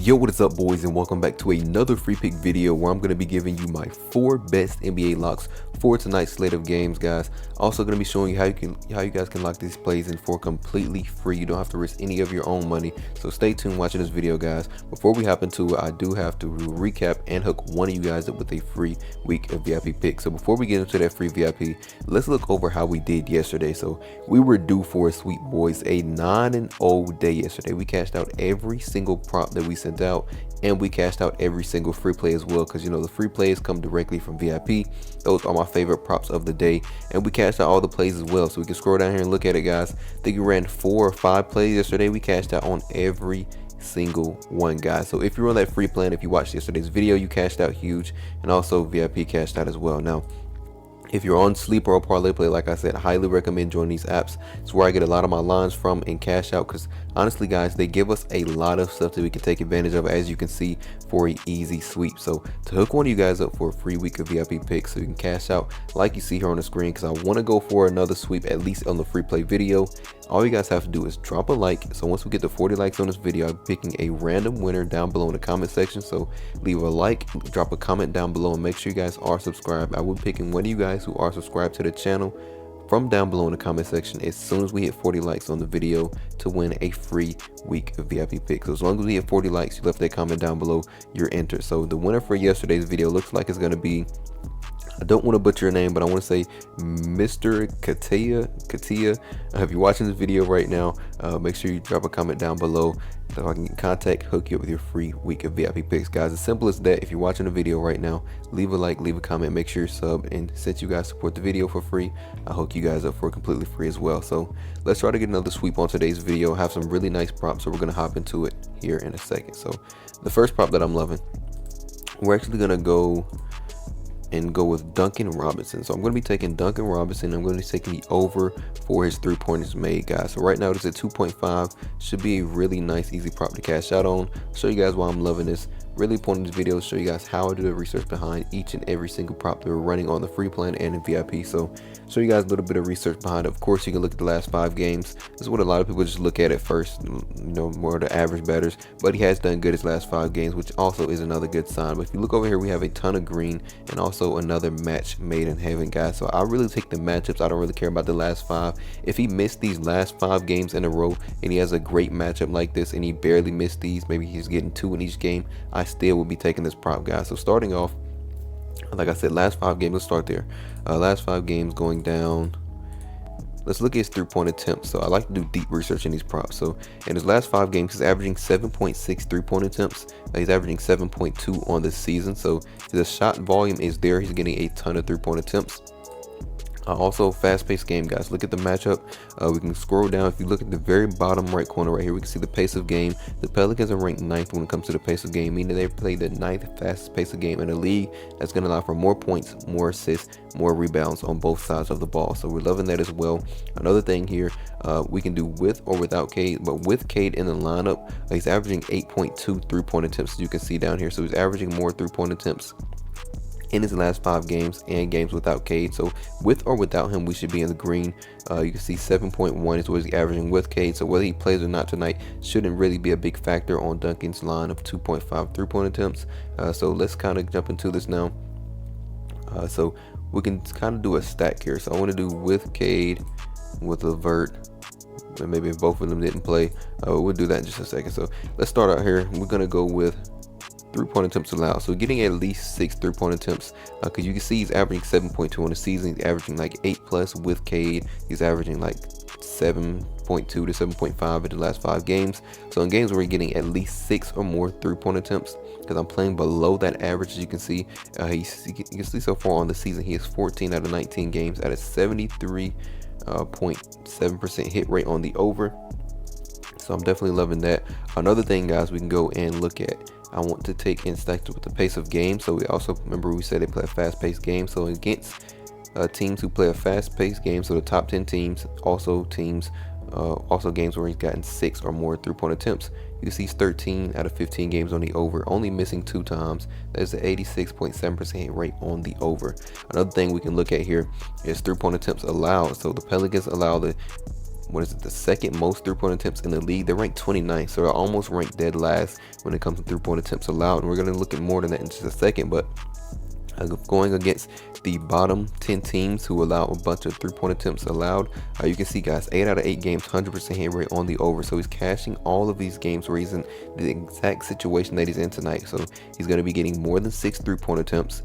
Yo, what is up, boys, and welcome back to another free pick video where I'm going to be giving you my 4 best NBA locks for tonight's slate of games, guys. Also going to be showing you how you guys can lock these plays in for completely free. You don't have to risk any of your own money, so stay tuned watching this video, guys. Before we hop into it, I do have to recap and hook one of you guys up with a free week of VIP picks. So before we get into that free VIP, let's look over how we did yesterday. So we were due for a sweep, boys. A 9-0 day yesterday. We cashed out every single prop that we sent out, and we cashed out every single free play as well, because you know the free plays come directly from VIP. Those are my favorite props of the day, and we cashed out all the plays as well. So we can scroll down here and look at it, guys. I think we ran 4 or 5 plays yesterday. We cashed out on every single one, guys. So if you're on that free plan, if you watched yesterday's video, you cashed out huge, and also VIP cashed out as well. Now, if you're on Sleeper or ParlayPlay, like I said, I highly recommend joining these apps. It's where I get a lot of my lines from and cash out, because honestly, guys, they give us a lot of stuff that we can take advantage of, as you can see, for an easy sweep. So to hook one of you guys up for a free week of VIP picks so you can cash out like you see here on the screen, because I want to go for another sweep at least on the free play video, all you guys have to do is drop a like. So once we get to 40 likes on this video, I'm picking a random winner down below in the comment section. So leave a like, drop a comment down below, and make sure you guys are subscribed. I will be picking one of you guys who are subscribed to the channel from down below in the comment section as soon as we hit 40 likes on the video to win a free week of VIP picks. So as long as we hit 40 likes, you left that comment down below, you're entered. So the winner for yesterday's video looks like it's going to be, I don't want to butcher your name, but I want to say Mr. Katia. If you're watching this video right now, make sure you drop a comment down below so I can hook you up with your free week of VIP picks, guys. As simple as that. If you're watching the video right now, leave a like, leave a comment, make sure you're sub, and since you guys support the video for free, I'll hook you guys up for completely free as well. So let's try to get another sweep on today's video. I have some really nice props, so we're going to hop into it here in a second. So the first prop that I'm loving, we're actually going to go with Duncan Robinson. So I'm going to be taking Duncan Robinson. I'm going to be taking the over for his 3-pointers made, guys. So right now it's at 2.5. Should be a really nice, easy prop to cash out on. I'll show you guys why I'm loving this. Really important in this video to show you guys how I do the research behind each and every single prop that we're running on the free plan and in VIP. So show you guys a little bit of research behind it. Of course, you can look at the last 5 games. This is what a lot of people just look at first, you know, more of the average bettors, but he has done good his last 5 games, which also is another good sign. But if you look over here, we have a ton of green and also another match made in heaven, guys. So I really take the matchups. I don't really care about the last 5. If he missed these last 5 games in a row and he has a great matchup like this and he barely missed these, maybe he's getting 2 in each game, I still will be taking this prop, guys. So starting off, like I said, last 5 games, let's start there. Last 5 games going down, let's look at his 3-point attempts. So I like to do deep research in these props. So in his last 5 games, he's averaging 7.6 3-point attempts. He's averaging 7.2 on this season. So the shot volume is there. He's getting a ton of 3-point attempts. Also, fast-paced game, guys. Look at the matchup. We can scroll down. If you look at the very bottom right corner right here, we can see the pace of game. The Pelicans are ranked 9th when it comes to the pace of game, meaning they play the 9th fastest pace of game in the league. That's going to allow for more points, more assists, more rebounds on both sides of the ball. So we're loving that as well. Another thing here, we can do with or without Cade, but with Cade in the lineup, he's averaging 8.2 3-point attempts, as you can see down here. So he's averaging more 3-point attempts in his last 5 games and games without Cade. So with or without him, we should be in the green. You can see 7.1 is what he's averaging with Cade. So whether he plays or not tonight shouldn't really be a big factor on Duncan's line of 2.5 3-point attempts. So let's kind of jump into this now. So we can kind of do a stack here. So I want to do with Cade, with Levert, and maybe if both of them didn't play, we'll do that in just a second. So let's start out here. We're going to go with 3-point attempts allowed. So getting at least 6 3-point attempts, because you can see he's averaging 7.2 on the season. He's averaging like 8+ with Cade. He's averaging like 7.2 to 7.5 in the last 5 games. So in games where we're getting at least 6 or more 3-point attempts, because I'm playing below that average, as you can see, you can see so far on the season he is 14 out of 19 games at a 73.7% hit rate on the over. So I'm definitely loving that. Another thing, guys, we can go and look at, I want to take in stacks with the pace of game. So we also, remember we said they play a fast-paced game. So against teams who play a fast-paced game, so the top 10 teams, also games where he's gotten 6 or more 3-point attempts. You see he's 13 out of 15 games on the over, only missing 2 times. There's an 86.7% hit rate on the over. Another thing we can look at here is 3-point attempts allowed. So the Pelicans allow the what is it, the second most 3-point attempts in the league. They're ranked 29th, so they're almost ranked dead last when it comes to 3-point attempts allowed. And we're going to look at more than that in just a second, but going against the bottom 10 teams who allow a bunch of 3-point attempts allowed, you can see, guys, 8 out of 8 games, 100% hit rate on the over. So he's cashing all of these games where he's in the exact situation that he's in tonight. So he's going to be getting more than 6 3-point attempts,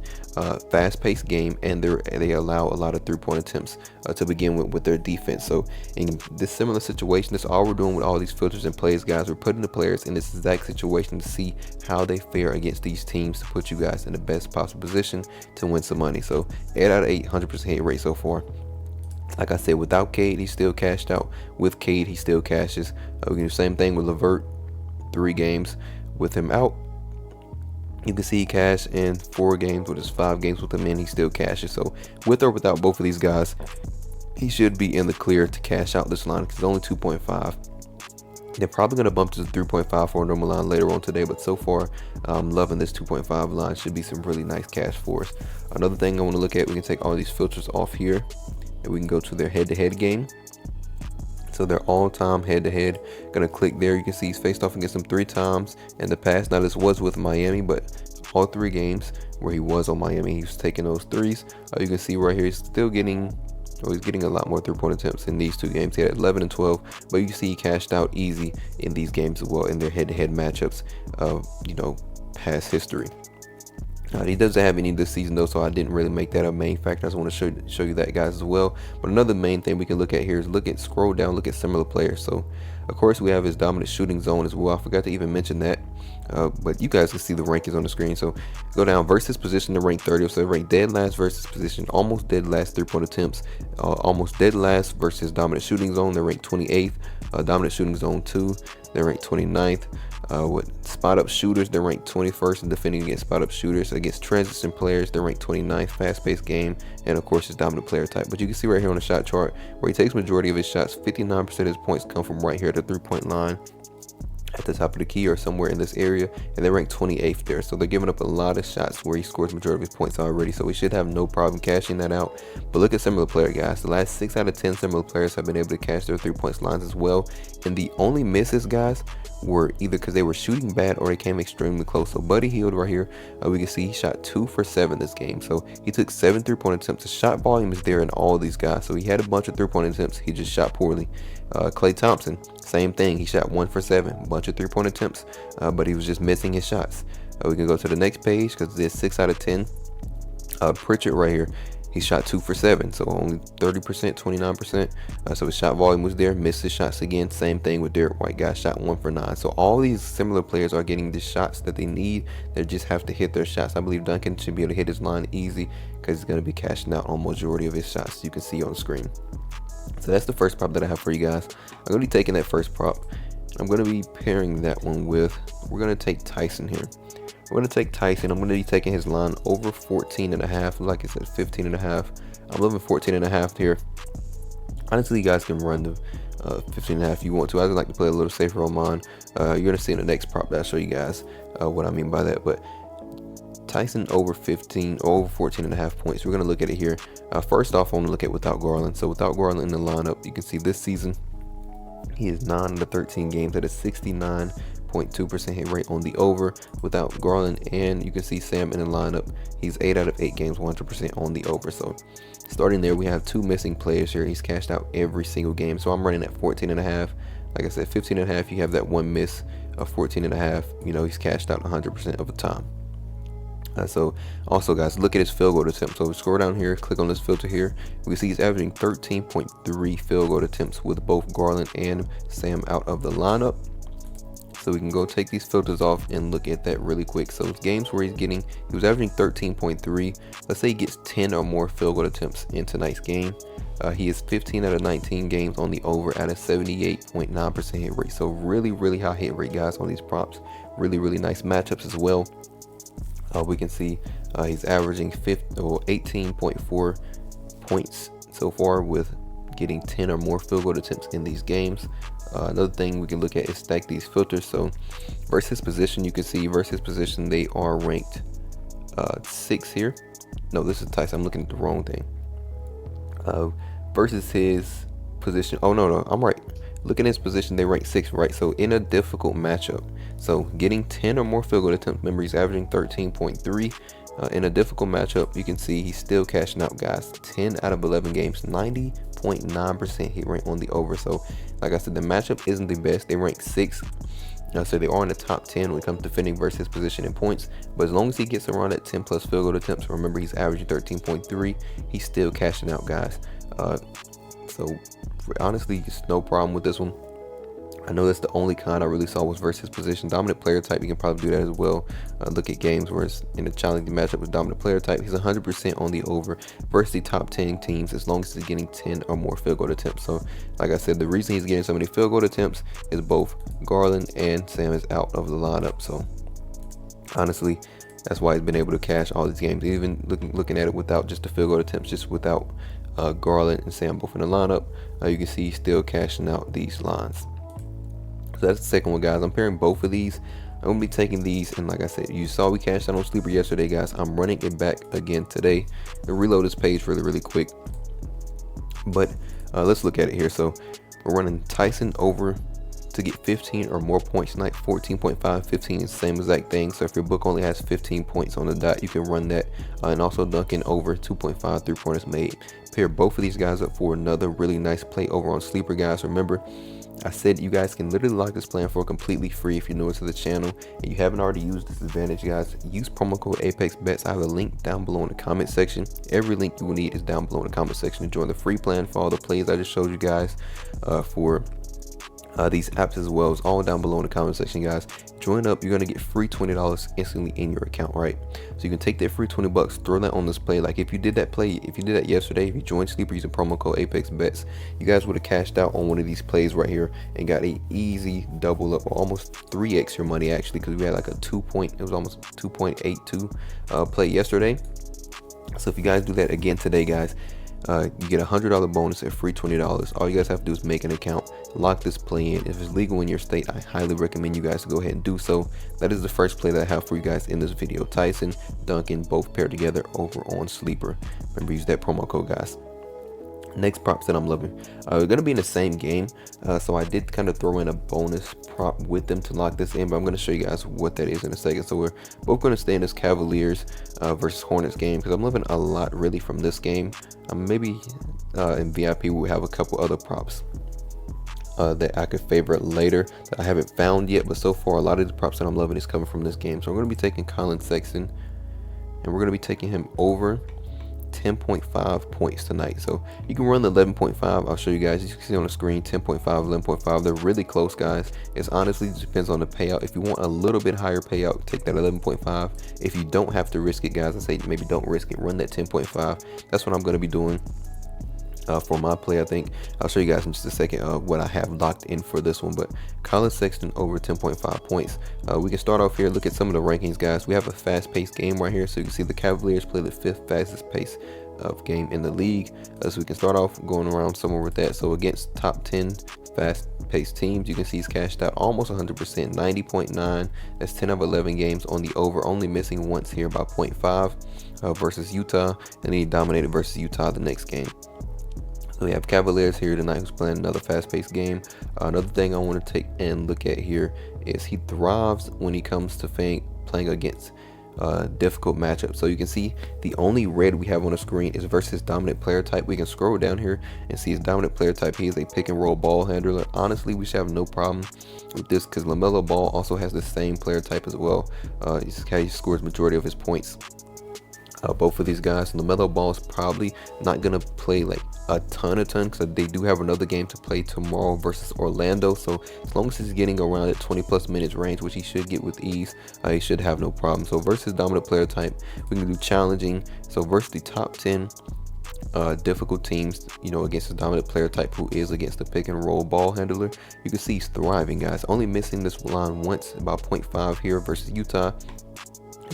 fast-paced game, and they allow a lot of 3-point attempts to begin with their defense. So in this similar situation, that's all we're doing with all these filters and plays, guys. We're putting the players in this exact situation to see how they fare against these teams to put you guys in the best possible position to win some money. So 8 out of 8, 100% hit rate so far. Like I said, without Cade, he still cashed out. With Cade, he still cashes. We can do the same thing with Levert. 3 games with him out, you can see he cashed in 4 games. With his 5 games with him in, he still cashes. So with or without both of these guys, he should be in the clear to cash out this line because it's only 2.5. They're probably going to bump to the 3.5 for a normal line later on today, but so far I'm loving this 2.5 line. Should be some really nice cash for us. Another thing I want to look at, we can take all these filters off here and we can go to their head-to-head game. So their all-time head-to-head, gonna click there. You can see he's faced off against them 3 times in the past. Now this was with Miami, but all 3 games where he was on Miami, he was taking those 3s. You can see right here he's still getting, he's getting a lot more 3-point attempts in these 2 games. He had 11 and 12, but you can see he cashed out easy in these games as well in their head-to-head matchups of, you know, past history. He doesn't have any this season though, so I didn't really make that a main factor. I just want to show you that, guys, as well. But another main thing we can look at here is scroll down, look at similar players. So of course we have his dominant shooting zone as well. I forgot to even mention that, but you guys can see the rankings on the screen. So go down, versus position, to rank 30th. So rank dead last versus position, almost dead last 3-point attempts, almost dead last versus dominant shooting zone. They're ranked 28th. Dominant shooting zone 2, they're ranked 29th. With spot up shooters, they're ranked 21st in defending against spot up shooters. Against transition players, they're ranked 29th, fast paced game, and of course his dominant player type. But you can see right here on the shot chart where he takes majority of his shots. 59% of his points come from right here at the 3-point line at the top of the key or somewhere in this area, and they're ranked 28th there. So they're giving up a lot of shots where he scores majority of his points already, so we should have no problem cashing that out. But look at similar player, guys. The last 6 out of 10 similar players have been able to cash their 3-point lines as well, and the only misses, guys, were either because they were shooting bad or they came extremely close. So Buddy Hield right here, we can see he shot 2 for 7 this game, so he took 7 3-point attempts. The shot volume is there in all these guys, so he had a bunch of 3-point attempts, he just shot poorly. Klay Thompson, same thing, he shot 1 for 7, a bunch of 3-point attempts, but he was just missing his shots. We can go to the next page because there's 6 out of 10. Pritchard right here, he shot 2 for 7, so only 30%, 29%. So his shot volume was there, missed his shots again. Same thing with Derek White, guys, shot 1 for 9. So all these similar players are getting the shots that they need. They just have to hit their shots. I believe Duncan should be able to hit his line easy because he's going to be cashing out on majority of his shots. You can see on the screen. So that's the first prop that I have for you guys. I'm going to be taking that first prop. I'm going to be pairing that one with, we're going to take Tyson here. We're going to take Tyson. I'm going to be taking his line over 14.5. Like I said, 15.5. I'm loving 14.5 here. Honestly, you guys can run the 15.5 if you want to. I just like to play a little safer on mine. You're going to see in the next prop that I'll show you guys what I mean by that. But Tyson over 15 or over 14.5 points. We're going to look at it here. First off, I want to look at without Garland. So without Garland in the lineup, you can see this season he is 9 out of 13 games at a 69.2% hit rate on the over without Garland, and you can see Sam in the lineup. He's 8 out of 8 games, 100% on the over. So starting there, we have 2 missing players here. He's cashed out every single game. So I'm running at 14.5. Like I said, 15.5. You have that one miss of 14.5. You know, he's cashed out 100% of the time. So also, guys, look at his field goal attempt. So scroll down here, click on this filter here. We see he's averaging 13.3 field goal attempts with both Garland and Sam out of the lineup. So we can go take these filters off and look at that really quick. So games where he was averaging 13.3. Let's say he gets 10 or more field goal attempts in tonight's game. He is 15 out of 19 games on the over at a 78.9% hit rate. So really, really high hit rate, guys, on these props. Really, really nice matchups as well. We can see he's averaging 18.4 points so far with getting 10 or more field goal attempts in these games. Another thing we can look at is stack these filters. So versus position, you can see versus position they are ranked 6 here. No, this is Tyson. I'm looking at the wrong thing. Versus his position. Oh no, I'm right. Look at his position, they rank 6th, right? So in a difficult matchup, so getting 10 or more field goal attempts, remember he's averaging 13.3. In a difficult matchup, you can see he's still cashing out, guys. 10 out of 11 games, 90.9% hit rate on the over. So like I said, the matchup isn't the best. They rank 6th. So they are in the top 10 when it comes to defending versus his position in points. But as long as he gets around at 10 plus field goal attempts, remember he's averaging 13.3, he's still cashing out, guys. So honestly, just no problem with this one. I know that's the only con I really saw was versus position. Dominant player type, you can probably do that as well. Look at games where it's in a challenging matchup with dominant player type. He's 100% on the over versus the top 10 teams as long as he's getting 10 or more field goal attempts. So like I said, the reason he's getting so many field goal attempts is both Garland and Sam is out of the lineup. So honestly, that's why he's been able to cash all these games. Even looking at it without just the field goal attempts, just without Garland and Sam both in the lineup, you can see he's still cashing out these lines. So that's the second one, guys. I'm pairing both of these. I'm gonna be taking these, and like I said, you saw we cashed out on Sleeper yesterday, guys. I'm running it back again today. And reload this page really quick. But let's look at it here. So we're running Tyson over to get 15 or more points tonight. 14.5, 15 is the same exact thing. So if your book only has 15 points on the dot, you can run that. And also Duncan over 2.5 3-pointers made. Pair both of these guys up for another really nice play over on Sleeper, guys. Remember, I said you guys can literally lock this plan for completely free if you're new to the channel and you haven't already used this advantage, guys. Use promo code ApexBetz. I have a link down below in the comment section. Every link you will need is down below in the comment section to join the free plan for all the plays I just showed you guys for these apps as well. It's all down below in the comment section, guys. Join up, you're gonna get free $20 instantly in your account, right? So you can take that free 20 bucks, throw that on this play. Like if you did that play, if you did that yesterday, if you joined Sleeper using promo code ApexBetz, you guys would have cashed out on one of these plays right here and got a easy double up, or almost 3x your money actually, because we had like a it was almost 2.82 play yesterday. So if you guys do that again today, guys, you get a $100 bonus at free $20. All you guys have to do is make an account, lock this play in. If it's legal in your state, I highly recommend you guys to go ahead and do so. That is the first play that I have for you guys in this video. Tyson, Duncan, both paired together over on Sleeper. Remember, use that promo code, guys. Next props that I'm loving, we're going to be in the same game, so I did kind of throw in a bonus prop with them to lock this in, but I'm going to show you guys what that is in a second. So we're both going to stay in this Cavaliers versus Hornets game, because I'm loving a lot really from this game. Maybe in VIP we'll have a couple other props that I could favorite later that I haven't found yet, but so far a lot of the props that I'm loving is coming from this game. So I'm going to be taking Colin Sexton, and we're going to be taking him over 10.5 points tonight. So you can run the 11.5. I'll show you guys. You can see on the screen 10.5, 11.5. They're really close, guys. It's honestly depends on the payout. If you want a little bit higher payout, take that 11.5. If you don't have to risk it, guys, I say maybe don't risk it. Run that 10.5. That's what I'm going to be doing for my play. I think I'll show you guys in just a second what I have locked in for this one. But Colin Sexton over 10.5 points. We can start off here, look at some of the rankings, guys. We have a fast-paced game right here, so you can see the Cavaliers play the 5th fastest pace of game in the league. So we can start off going around somewhere with that. So against top 10 fast-paced teams, you can see he's cashed out almost 100%, 90.9. That's 10 of 11 games on the over, only missing once here by 0.5 versus Utah, and he dominated versus Utah the next game. So we have Cavaliers here tonight who's playing another fast-paced game. Another thing I want to take and look at here is he thrives when he comes to playing against difficult matchups. So you can see the only red we have on the screen is versus dominant player type. We can scroll down here and see his dominant player type. He is a pick and roll ball handler. Honestly, we should have no problem with this because LaMelo Ball also has the same player type as well. He scores majority of his points. Both of these guys. LaMelo Ball is probably not gonna play like a ton because they do have another game to play tomorrow versus Orlando. So as long as he's getting around at 20+ minutes range, which he should get with ease, he should have no problem. So versus dominant player type, we can do challenging. So versus the top 10 difficult teams, you know, against the dominant player type who is against the pick and roll ball handler, you can see he's thriving, guys. Only missing this line once, about 0.5 here versus Utah.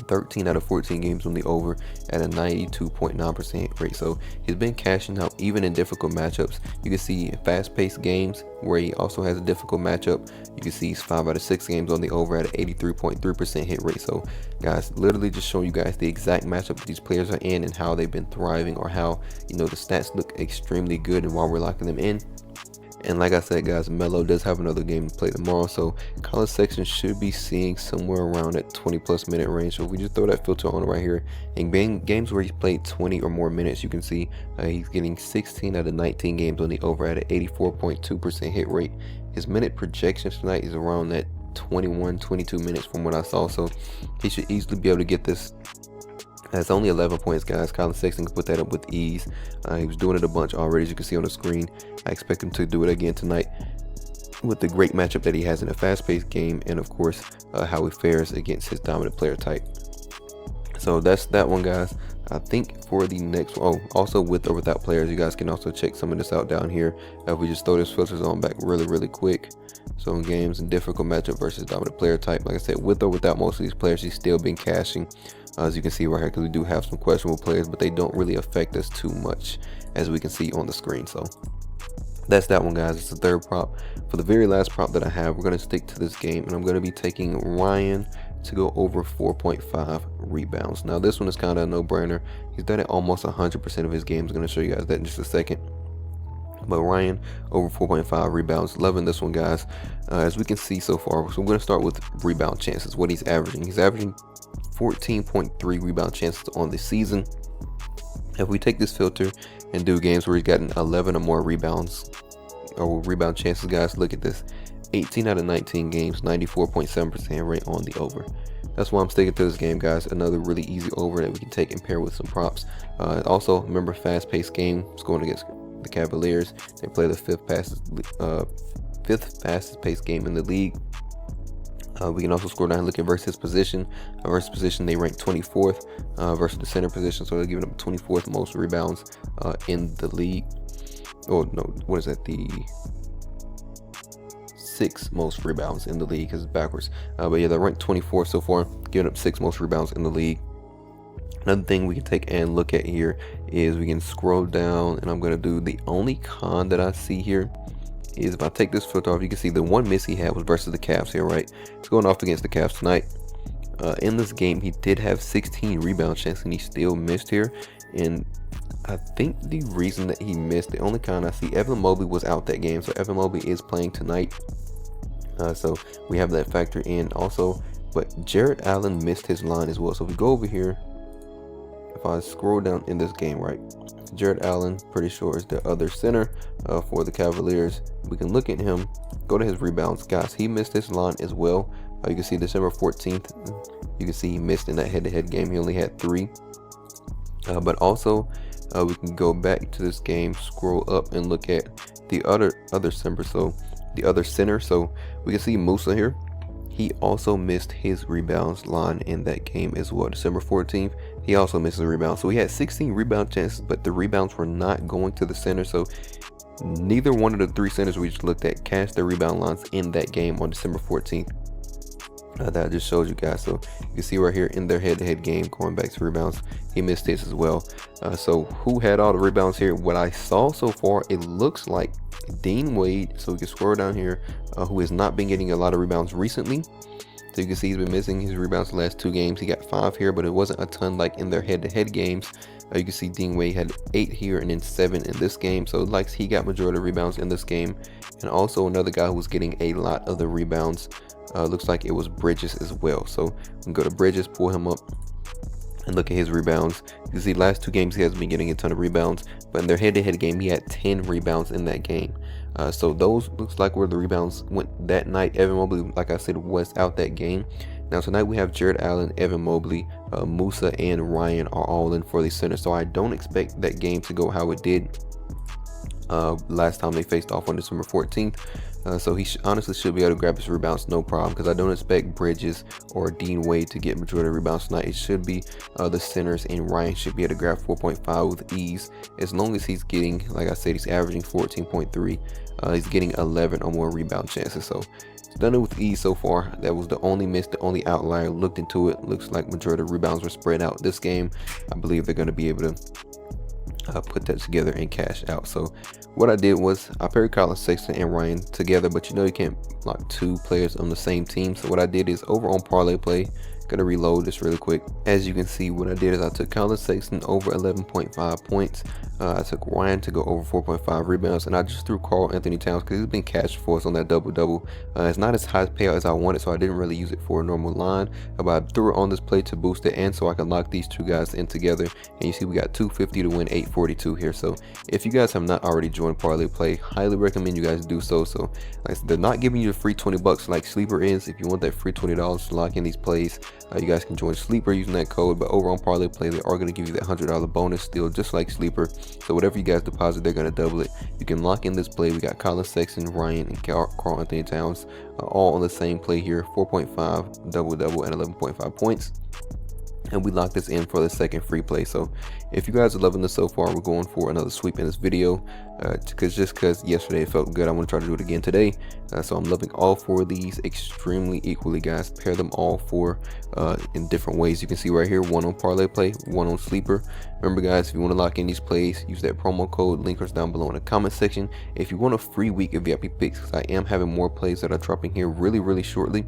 13 out of 14 games on the over at a 92.9% hit rate. So he's been cashing out even in difficult matchups. You can see fast-paced games where he also has a difficult matchup. You can see he's 5 out of 6 games on the over at an 83.3% hit rate. So guys, literally just showing you guys the exact matchup these players are in and how they've been thriving, or how, you know, the stats look extremely good and while we're locking them in. And like I said, guys, Melo does have another game to play tomorrow, so Colin Sexton should be seeing somewhere around that 20+ minute range. So if we just throw that filter on right here, in games where he's played 20 or more minutes, you can see he's getting 16 out of 19 games on the over at an 84.2% hit rate. His minute projections tonight is around that 21-22 minutes from what I saw, so he should easily be able to get this. That's only 11 points, guys. Colin Sexton can put that up with ease. He was doing it a bunch already, as you can see on the screen. I expect him to do it again tonight with the great matchup that he has in a fast-paced game, and of course how he fares against his dominant player type. So that's that one, guys. I think for the next one, also with or without players, you guys can also check some of this out down here. If we just throw this filters on back really quick. So in games and difficult matchup versus dominant player type, like I said, with or without most of these players, he's still been cashing, as you can see right here, because we do have some questionable players, but they don't really affect us too much, as we can see on the screen. So that's that one, guys. It's the third prop. For the very last prop that I have, we're going to stick to this game, and I'm going to be taking Ryan to go over 4.5 rebounds. Now this one is kind of a no-brainer. He's done it almost 100% of his games. I'm going to show you guys that in just a second. But Ryan over 4.5 rebounds, loving this one, guys. As we can see so far, so I'm going to start with rebound chances, what he's averaging. He's averaging 14.3 rebound chances on the season. If we take this filter and do games where he's gotten 11 or more rebounds or rebound chances, guys, look at this. 18 out of 19 games, 94.7% rate on the over. That's why I'm sticking to this game, guys. Another really easy over that we can take and pair with some props. Also, remember, fast-paced game. It's going against the Cavaliers. They play the fifth fastest paced game in the league. We can also scroll down and look at versus position. Versus position, they rank 24th versus the center position, so they're giving up 24th most rebounds in the league. Oh no, what is that? The 6th most rebounds in the league, because it's backwards. But yeah, they're ranked 24th so far, giving up 6th most rebounds in the league. Another thing we can take and look at here is we can scroll down, and I'm going to do the only con that I see here is if I take this filter off, you can see the one miss he had was versus the Cavs here, right? It's going off against the Cavs tonight. In this game, he did have 16 rebound chances, and he still missed here. And I think the reason that he missed, the only con I see, Evan Mobley was out that game, so Evan Mobley is playing tonight. So we have that factor in also, but Jarrett Allen missed his line as well. So if we go over here, if I scroll down in this game, right, Jarrett Allen, pretty sure is the other center for the Cavaliers. We can look at him, go to his rebounds, guys. He missed his line as well. You can see December 14th, you can see he missed in that head-to-head game. He only had 3. But also we can go back to this game, scroll up, and look at the other center. So the other center, so we can see Musa here. He also missed his rebounds line in that game as well. December 14th, he also missed the rebound. So he had 16 rebound chances, but the rebounds were not going to the center. So neither one of the 3 centers we just looked at cashed their rebound lines in that game on December 14th. That just shows you guys. So you can see right here in their head-to-head game, going back to rebounds, he missed this as well. So who had all the rebounds here? What I saw so far, it looks like Dean Wade. So we can scroll down here, who has not been getting a lot of rebounds recently. So you can see he's been missing his rebounds the last 2 games. He got 5 here, but it wasn't a ton like in their head-to-head games. You can see Dean Wade had 8 here and then 7 in this game. So it likes he got majority of rebounds in this game. And also another guy who was getting a lot of the rebounds, looks like it was Bridges as well. So we can go to Bridges, pull him up, and look at his rebounds. You can see last 2 games he hasn't been getting a ton of rebounds, but in their head-to-head game he had 10 rebounds in that game. So those looks like where the rebounds went that night. Evan Mobley, like I said, was out that game. Now tonight we have Jarrett Allen, Evan Mobley, Musa, and Ryan are all in for the center. So I don't expect that game to go how it did last time they faced off on December 14th. So he honestly should be able to grab his rebounds no problem, because I don't expect Bridges or Dean Wade to get majority of rebounds tonight. It should be the centers, and Ryan should be able to grab 4.5 with ease, as long as he's getting, like I said, he's averaging 14.3. He's getting 11 or more rebound chances. So he's done it with ease so far. That was the only miss, the only outlier. Looked into it, looks like majority of rebounds were spread out this game. I believe they're going to be able to put that together and cash out. So what I did was I paired Colin Sexton and Ryan together, but you know you can't lock 2 players on the same team. So what I did is over on ParlayPlay, Gonna reload this really quick. As you can see, what I did is I took Colin Sexton over 11.5 points. I took Ryan to go over 4.5 rebounds, and I just threw Carl Anthony Towns because he's been cash for us on that double-double. It's not as high payout as I wanted, so I didn't really use it for a normal line, but I threw it on this play to boost it and so I can lock these two guys in together. And you see we got 250 to win 842 here. So if you guys have not already joined ParlayPlay, highly recommend you guys do so. So like I said, they're not giving you the free 20 bucks like Sleeper is. If you want that free $20 to lock in these plays, you guys can join Sleeper using that code, but over on ParlayPlay they are going to give you that $100 bonus still, just like Sleeper. So whatever you guys deposit, they're going to double it. You can lock in this play. We got Colin Sexton, Ryan, and Carl Anthony Towns all on the same play here, 4.5 double and 11.5 points. And we locked this in for the second free play. So if you guys are loving this so far, we're going for another sweep in this video, because yesterday it felt good, I want to try to do it again today. So I'm loving all four of these extremely equally, guys. Pair them all four in different ways. You can see right here, one on ParlayPlay, one on Sleeper. Remember guys, if you want to lock in these plays, use that promo code. Link is down below in the comment section. If you want a free week of VIP picks, because I am having more plays that are dropping here really shortly,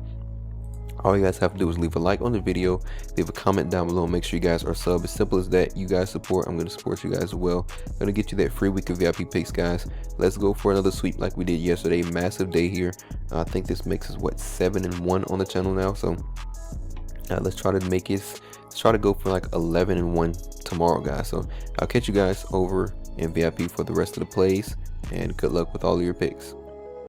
all you guys have to do is leave a like on the video, leave a comment down below, and make sure you guys are sub. As simple as that. You guys support, I'm going to support you guys as well. I'm going to get you that free week of VIP picks, guys. Let's go for another sweep like we did yesterday. Massive day here. I think this makes us what, 7-1 on the channel now. So let's try to go for like 11-1 tomorrow, guys. So I'll catch you guys over in VIP for the rest of the plays, and good luck with all of your picks.